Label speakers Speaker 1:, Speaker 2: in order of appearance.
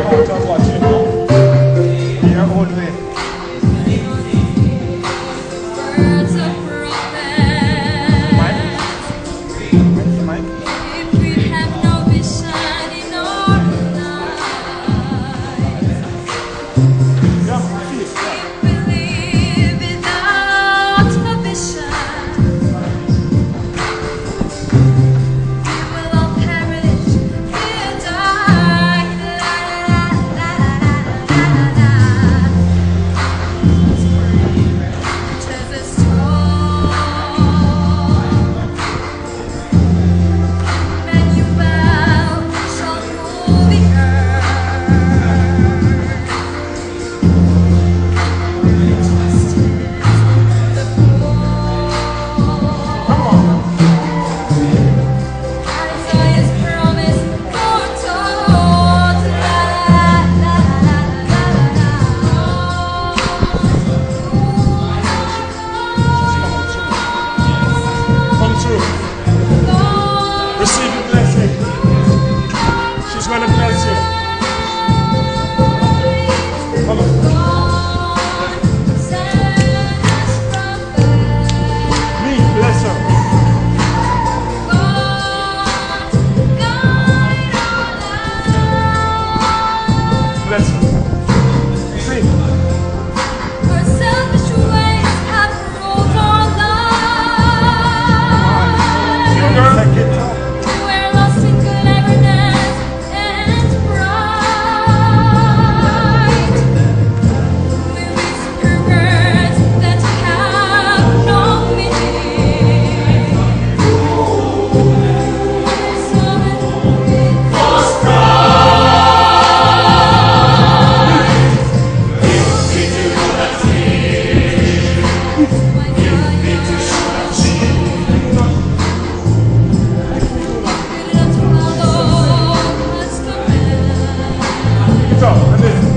Speaker 1: just watching, no? In your own way.
Speaker 2: Words of promise.
Speaker 1: Where's the mic?
Speaker 2: If we have no vision in our lives,
Speaker 1: Yeah, see it.
Speaker 2: if we live without a vision, we will all perish, we'll die. La, la, la, la, la, la, la. Just a storm. Emmanuel shall rule the earth. Trust in the Isaiah's promise foretold. La, la, la, la, la,
Speaker 1: Come true. Receive your blessing. She's gonna bless you. Come on. Me, bless her. Bless her. Sing.
Speaker 2: Our selfish ways have ruled our lives.
Speaker 1: You girl. Take it up.
Speaker 2: We're lost in cleverness and pride. We whisper words that have no meaning. So false
Speaker 1: Pick it up. And then.